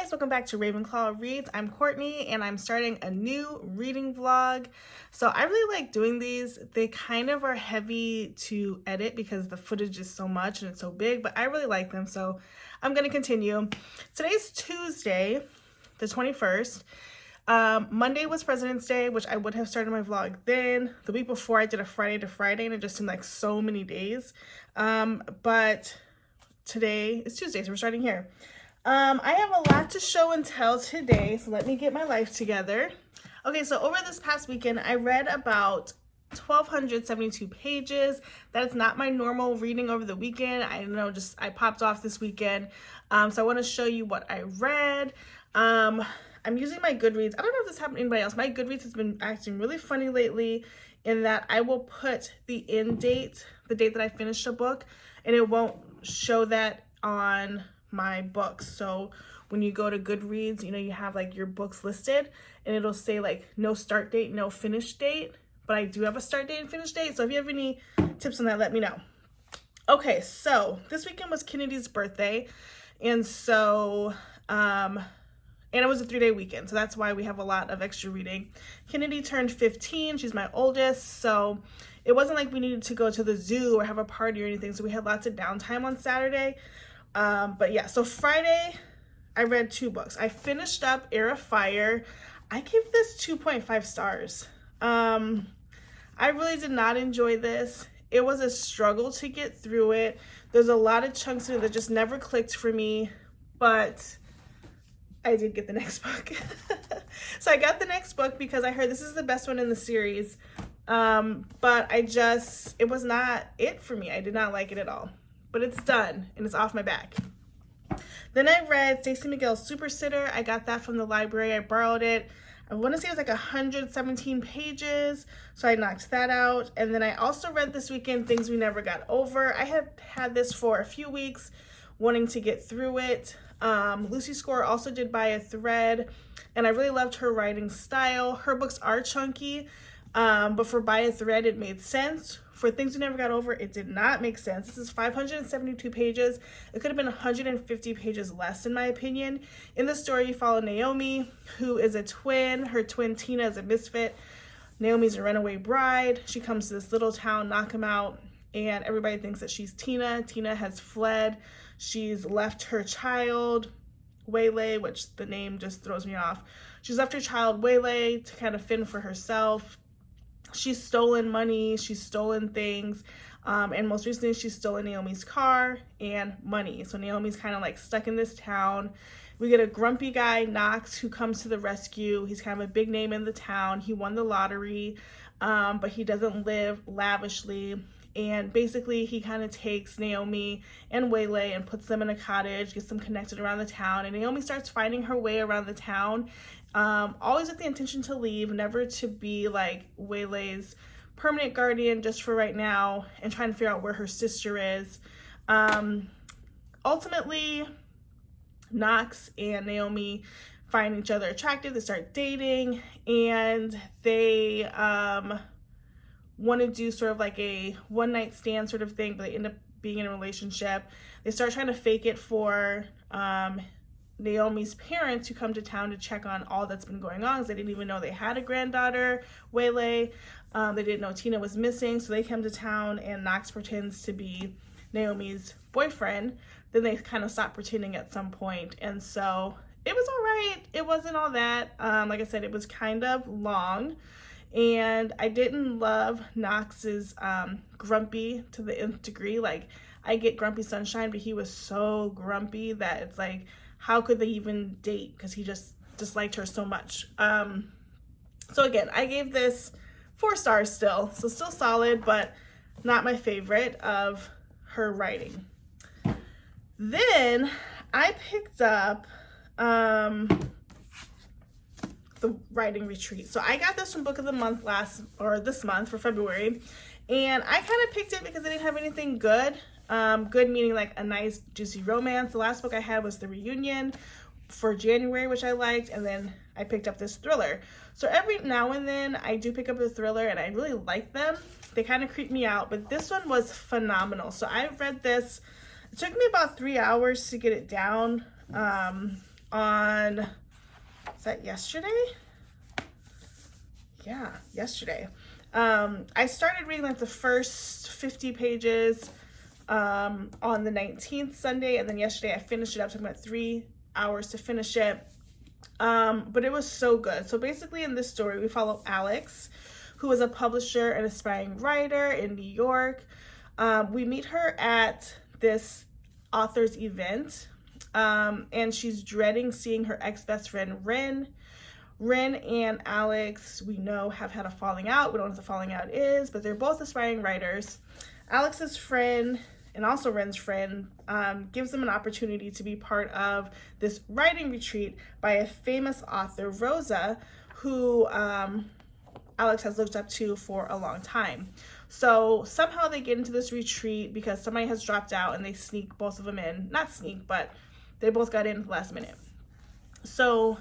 guys, welcome back to Ravenclaw Reads. I'm Courtney and I'm starting a new reading vlog. So I really like doing these. They kind of are heavy to edit because the footage is so much and it's so big, but I really like them, so I'm going to continue. Today's Tuesday, the 21st. Monday was President's Day, which I would have started my vlog then. The week before I did a Friday to Friday and it just seemed like so many days. But today is Tuesday, so we're starting here. I have a lot to show and tell today, so let me get my life together. Okay, so over this past weekend, I read about 1,272 pages. That is not my normal reading over the weekend. I know, I popped off this weekend. So I want to show you what I read. I'm using my Goodreads. I don't know if this happened to anybody else. My Goodreads has been acting really funny lately in that I will put the end date, the date that I finished a book, and it won't show that on my books. So when you go to Goodreads, you know, you have like your books listed and it'll say like no start date, no finish date, but I do have a start date and finish date. So if you have any tips on that, let me know. Okay, so this weekend was Kennedy's birthday, and so and it was a 3-day weekend, so that's why we have a lot of extra reading. Kennedy turned 15. She's my oldest, so it wasn't like we needed to go to the zoo or have a party or anything, so we had lots of downtime on Saturday. But yeah, so Friday I read 2 books. I finished up Heir of Fire. I gave this 2.5 stars. I really did not enjoy this. It was a struggle to get through it. There's a lot of chunks in it that just never clicked for me, but I did get the next book. So I got the next book because I heard this is the best one in the series. But it was not it for me. I did not like it at all. But it's done and it's off my back. Then I read Stacey Miguel's Super Sitter. I got that from the library. I borrowed it. I want to say it was like 117 pages, so I knocked that out. And then I also read this weekend Things We Never Got Over. I had had this for a few weeks, wanting to get through it. Lucy Score also did By a Thread, and I really loved her writing style. Her books are chunky, but for By a Thread, it made sense. For Things We Never Got Over, it did not make sense. This is 572 pages. It could have been 150 pages less, in my opinion. In the story, you follow Naomi, who is a twin. Her twin, Tina, is a misfit. Naomi's a runaway bride. She comes to this little town, Knockemout, and everybody thinks that she's Tina. Tina has fled. She's left her child, Waylay, which the name just throws me off. She's left her child, Waylay, to kind of fend for herself. She's stolen money, she's stolen things, and most recently she's stolen Naomi's car and money. So Naomi's kind of like stuck in this town. We get a grumpy guy, Knox, who comes to the rescue. He's kind of a big name in the town. He won the lottery, but he doesn't live lavishly. And basically he kind of takes Naomi and Waylay and puts them in a cottage, gets them connected around the town, and Naomi starts finding her way around the town, always with the intention to leave, never to be like Waylay's permanent guardian just for right now, and trying to figure out where her sister is. Ultimately, Knox and Naomi find each other attractive. They start dating, and they want to do sort of like a one-night stand sort of thing, but they end up being in a relationship. They start trying to fake it for Naomi's parents, who come to town to check on all that's been going on, because they didn't even know they had a granddaughter, Waylay. They didn't know Tina was missing, so they come to town and Knox pretends to be Naomi's boyfriend. Then they kind of stop pretending at some point, and so it was all right. It wasn't all that. Like I said, it was kind of long. And I didn't love Knox's grumpy to the nth degree. Like, I get grumpy sunshine, but he was so grumpy that it's like, how could they even date? Because he just disliked her so much. So again, I gave this 4 stars still. So still solid, but not my favorite of her writing. Then I picked up the writing retreat. So I got this from Book of the Month this month for February, and I kind of picked it because I didn't have anything good. Good meaning like a nice juicy romance. The last book I had was The Reunion for January, which I liked, and then I picked up this thriller. So every now and then I do pick up a thriller, and I really like them. They kind of creep me out, but this one was phenomenal. So I read this. It took me about 3 hours to get it down. on, is that yesterday? Yeah, yesterday. I started reading like the first 50 pages on the 19th Sunday, and then yesterday I finished it up. It took about 3 hours to finish it. But it was so good. So basically in this story, we follow Alex, who is a publisher and aspiring writer in New York. We meet her at this author's event, and she's dreading seeing her ex-best friend, Ren. Ren and Alex, we know, have had a falling out. We don't know what the falling out is, but they're both aspiring writers. Alex's friend, and also Ren's friend, gives them an opportunity to be part of this writing retreat by a famous author, Rosa, who Alex has looked up to for a long time. So somehow they get into this retreat because somebody has dropped out, and they sneak both of them in. Not sneak, but they both got in at the last minute. So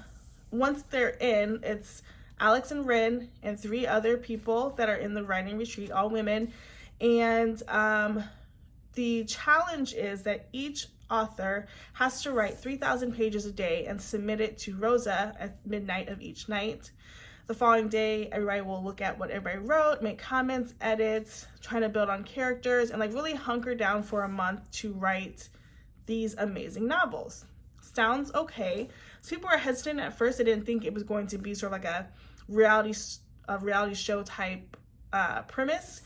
once they're in, it's Alex and Ren and 3 other people that are in the writing retreat, all women. And the challenge is that each author has to write 3,000 pages a day and submit it to Rosa at midnight of each night. The following day, everybody will look at what everybody wrote, make comments, edits, trying to build on characters, and like really hunker down for a month to write these amazing novels. Sounds okay. So people were hesitant at first. They didn't think it was going to be sort of like a reality show type premise.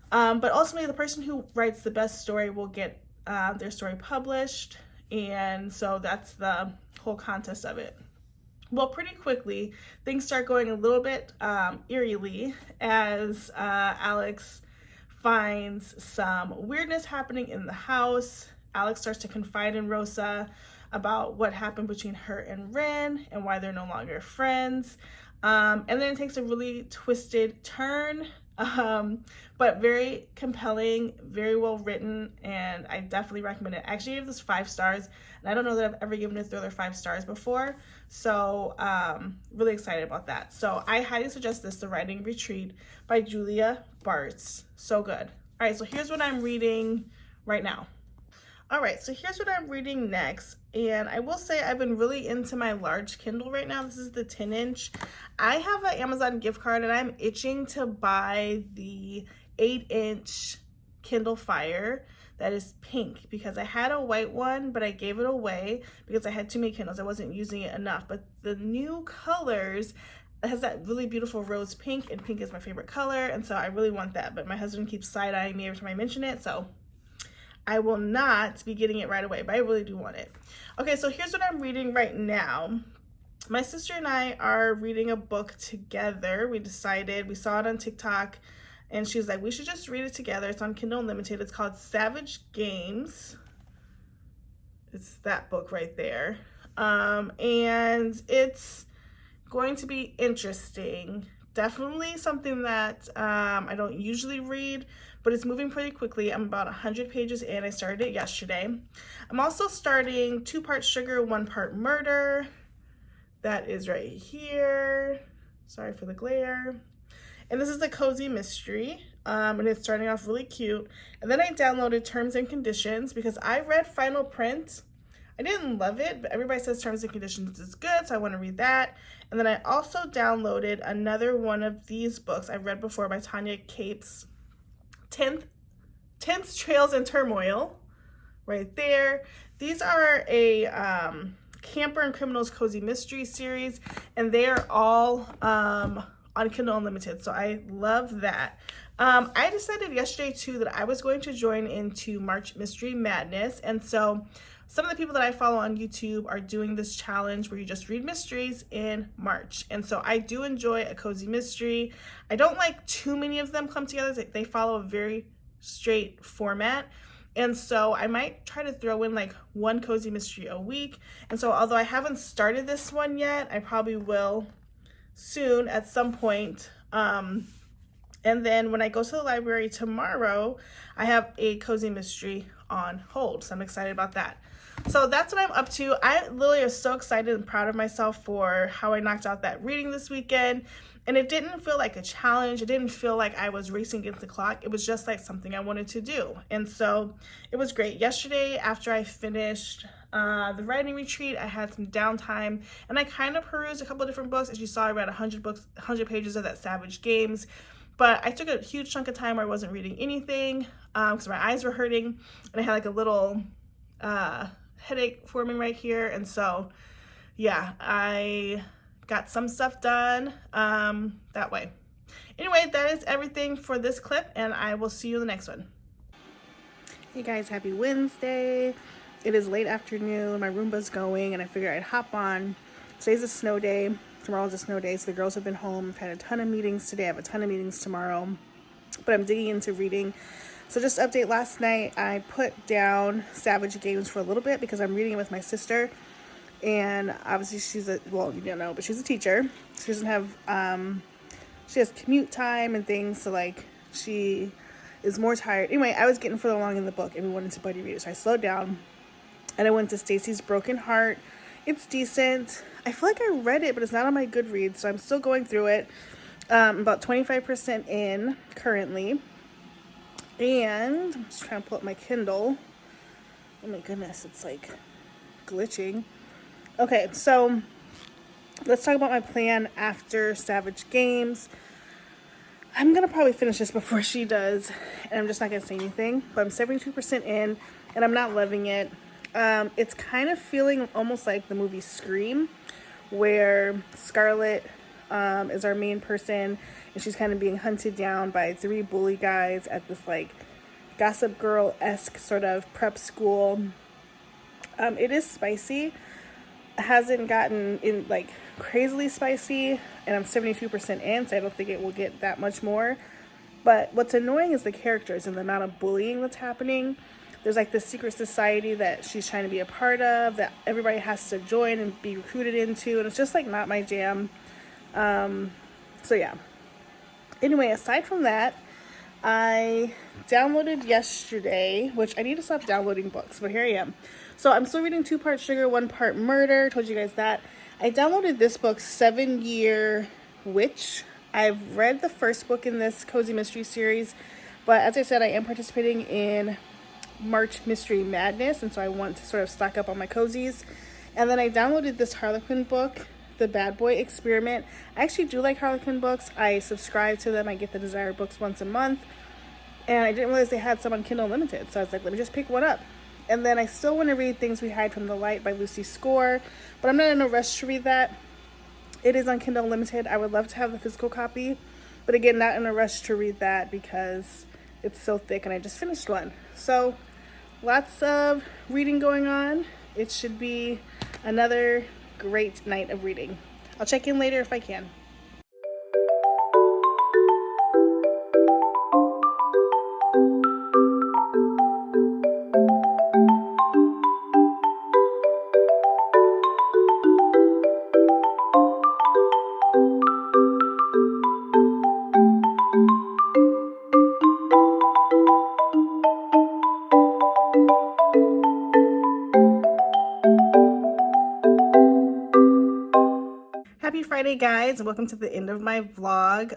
But ultimately, the person who writes the best story will get their story published. And so that's the whole contest of it. Well, pretty quickly, things start going a little bit eerily as Alex finds some weirdness happening in the house. Alex starts to confide in Rosa about what happened between her and Ren and why they're no longer friends. And then it takes a really twisted turn, but very compelling, very well written, and I definitely recommend it. I actually gave this 5 stars, and I don't know that I've ever given a thriller 5 stars before, so really excited about that. So I highly suggest this, The Writing Retreat by Julia Bartz. So good. All right, so here's what I'm reading right now. All right, so here's what I'm reading next, and I will say I've been really into my large Kindle right now. This is the 10-inch. I have an Amazon gift card, and I'm itching to buy the 8-inch Kindle Fire that is pink, because I had a white one, but I gave it away because I had too many Kindles. I wasn't using it enough, but the new colors, it has that really beautiful rose pink, and pink is my favorite color, and so I really want that, but my husband keeps side-eyeing me every time I mention it, so I will not be getting it right away, but I really do want it. Okay, so here's what I'm reading right now. My sister and I are reading a book together. We saw it on TikTok, and she was like, we should just read it together. It's on Kindle Unlimited. It's called Savage Games. It's that book right there. And it's going to be interesting. Definitely something that I don't usually read, but it's moving pretty quickly. I'm about 100 pages in. I started it yesterday. I'm also starting 2 Part Sugar, 1 Part Murder. That is right here. Sorry for the glare. And this is a cozy mystery, and it's starting off really cute. And then I downloaded Terms and Conditions because I read Final Print. I didn't love it, but everybody says Terms and Conditions is good, so I want to read that. And then I also downloaded another one of these books I've read before by Tanya Capes, 10th Trails in Turmoil, right there. These are a Camper and Criminals Cozy Mystery series, and they are all on Kindle Unlimited, so I love that. I decided yesterday too that I was going to join into March Mystery Madness, and so some of the people that I follow on YouTube are doing this challenge where you just read mysteries in March. And so I do enjoy a cozy mystery. I don't like too many of them clumped together. They follow a very straight format. And so I might try to throw in like 1 cozy mystery a week. And so although I haven't started this one yet, I probably will soon at some point. And then when I go to the library tomorrow, I have a cozy mystery on hold. So I'm excited about that. So that's what I'm up to. I literally am so excited and proud of myself for how I knocked out that reading this weekend. And it didn't feel like a challenge. It didn't feel like I was racing against the clock. It was just like something I wanted to do. And so it was great. Yesterday, after I finished the writing retreat, I had some downtime and I kind of perused a couple of different books. As you saw, I read 100 pages of that Savage Games. But I took a huge chunk of time where I wasn't reading anything because my eyes were hurting and I had like a little headache forming right here. And so, yeah, I got some stuff done that way. Anyway, that is everything for this clip, and I will see you in the next one. Hey guys, happy Wednesday. It is late afternoon. My Roomba's going, and I figured I'd hop on. Today's a snow day. Tomorrow's a snow day, so the girls have been home. I've had a ton of meetings today. I have a ton of meetings tomorrow, but I'm digging into reading. So just to update, last night I put down Savage Games for a little bit because I'm reading it with my sister. And obviously she's well, you don't know, but she's a teacher. She doesn't have, she has commute time and things, so like she is more tired. Anyway, I was getting further along in the book and we went into buddy read it, so I slowed down and I went to Stacy's Broken Heart. It's decent. I feel like I read it, but it's not on my Goodreads, so I'm still going through it. About 25% in currently. And I'm just trying to pull up my Kindle. Oh my goodness, it's like glitching. Okay, so let's talk about my plan after Savage Games. I'm going to probably finish this before she does, and I'm just not going to say anything. But I'm 72% in, and I'm not loving it. It's kind of feeling almost like the movie Scream, where Scarlett is our main person, and she's kind of being hunted down by 3 bully guys at this like Gossip Girl-esque sort of prep school. It is spicy. It hasn't gotten in like crazily spicy, and I'm 72% in, so I don't think it will get that much more. But what's annoying is the characters and the amount of bullying that's happening. There's like this secret society that she's trying to be a part of, that everybody has to join and be recruited into, and it's just like not my jam. So yeah. Anyway, aside from that, I downloaded yesterday, which I need to stop downloading books, but here I am. So I'm still reading 2 Part Sugar, 1 Part Murder. Told you guys that. I downloaded this book, 7 Year Witch. I've read the first book in this Cozy Mystery series, but as I said, I am participating in March Mystery Madness, and so I want to sort of stock up on my cozies. And then I downloaded this Harlequin book, The Bad Boy Experiment. I actually do like Harlequin books. I subscribe to them. I get the Desire books once a month, and I didn't realize they had some on Kindle Unlimited, so I was like, let me just pick one up. And then I still want to read Things We Hide from the Light by Lucy Score, but I'm not in a rush to read that. It is on Kindle Unlimited. I would love to have the physical copy, but again, not in a rush to read that because it's so thick and I just finished one. So lots of reading going on. It should be another great night of reading. I'll check in later if I can. Happy Friday, guys, and welcome to the end of my vlog.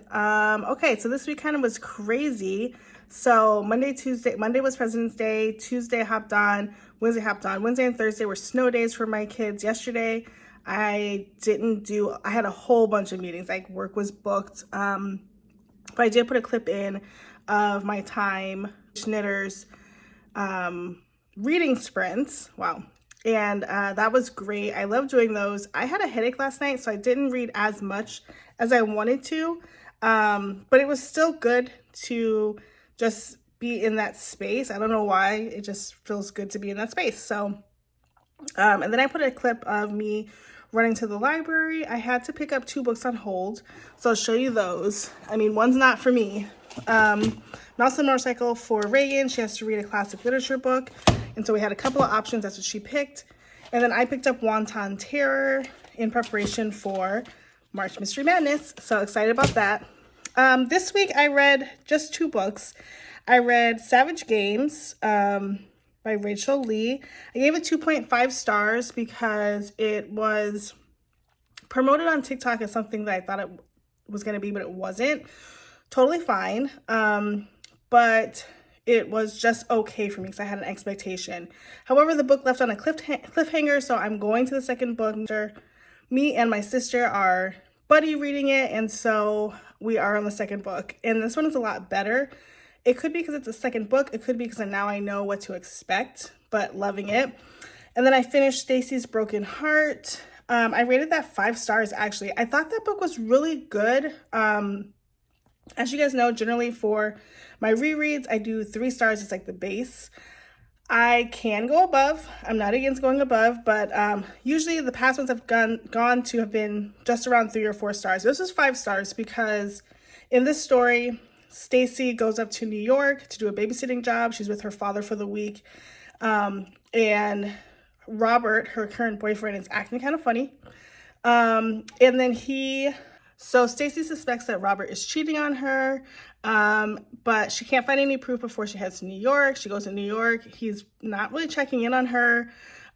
Okay, so this week kind of was crazy. So Monday was President's Day, Tuesday I hopped on, Wednesday hopped on. Wednesday and Thursday were snow days for my kids. Yesterday I had a whole bunch of meetings, like work was booked. But I did put a clip in of my time knitters reading sprints. Wow. And that was great. I love doing those. I had a headache last night, so I didn't read as much as I wanted to. But it was still good to just be in that space. I don't know why. It just feels good to be in that space. So, and then I put a clip of me running to the library. I had to pick up 2 books on hold. So I'll show you those. I mean, one's not for me. Mouse and Motorcycle for Reagan. She has to read a classic literature book. And so we had a couple of options. That's what she picked. And then I picked up Wanton Terror in preparation for March Mystery Madness. So excited about that. This week I read just 2 books. I read Savage Games. by Rachel Lee. I gave it 2.5 stars because it was promoted on TikTok as something that I thought it was going to be, but it wasn't. Totally fine. But it was just okay for me because I had an expectation. However, the book left on a cliffhanger, so I'm going to the second book. Me and my sister are buddy reading it, and so we are on the second book. And this one is a lot better. It could be because it's a second book. It could be because now I know what to expect, but loving it. And then I finished Stacy's Broken Heart. I rated that 5 stars, actually. I thought that book was really good. As you guys know, generally for my rereads, I do 3 stars. It's like the base. I can go above. I'm not against going above, but usually the past ones have gone to have been just around 3 or 4 stars. This is 5 stars because in this story, Stacy goes up to New York to do a babysitting job. She's with her father for the week. And Robert, her current boyfriend, is acting kind of funny. And then so Stacy suspects that Robert is cheating on her, but she can't find any proof before she heads to New York. She goes to New York. He's not really checking in on her.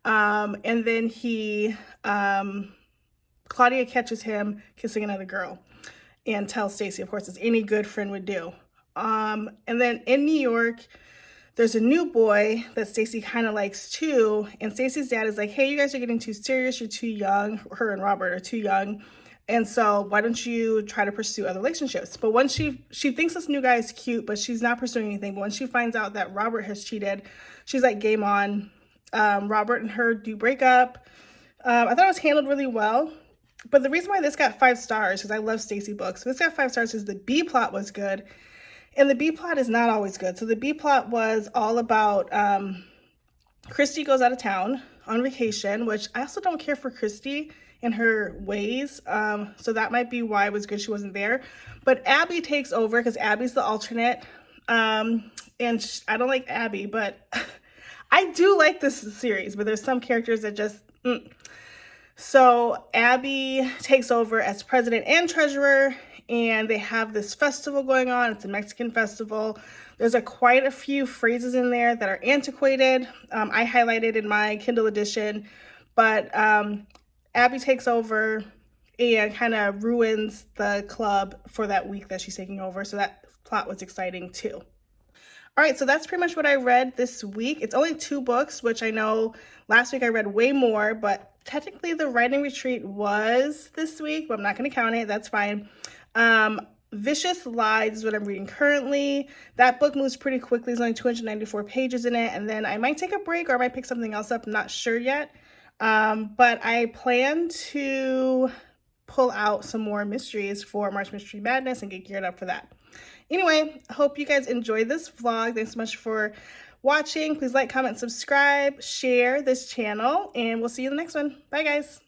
And then Claudia catches him kissing another girl and tells Stacy, of course, as any good friend would do. And then in New York, there's a new boy that Stacy kind of likes too. And Stacy's dad is like, hey, you guys are getting too serious. You're too young. Her and Robert are too young. And so why don't you try to pursue other relationships? But once she thinks this new guy is cute, but she's not pursuing anything. But when she finds out that Robert has cheated, she's like, game on. Robert and her do break up. I thought it was handled really well. But the reason why this got 5 stars, because I love Stacy books, this got 5 stars because the B plot was good. And the B plot is not always good. So the B plot was all about Christy goes out of town on vacation, which I also don't care for Christy and her ways. So that might be why it was good she wasn't there. But Abby takes over because Abby's the alternate. And I don't like Abby, but I do like this series, but there's some characters that just... So Abby takes over as president and treasurer, and they have this festival going on. It's a Mexican festival. There's quite a few phrases in there that are antiquated. I highlighted in my Kindle edition, but Abby takes over and kind of ruins the club for that week that she's taking over. So that plot was exciting too. All right, so that's pretty much what I read this week. It's only 2 books, which I know last week I read way more, but technically the writing retreat was this week, but I'm not going to count it. That's fine. Vicious Lies is what I'm reading currently. That book moves pretty quickly. There's only 294 pages in it, and then I might take a break or I might pick something else up. I'm not sure yet. But I plan to pull out some more mysteries for March Mystery Madness and get geared up for that. Anyway, I hope you guys enjoyed this vlog. Thanks so much for watching. Please like, comment, subscribe, share this channel, and we'll see you in the next one. Bye, guys.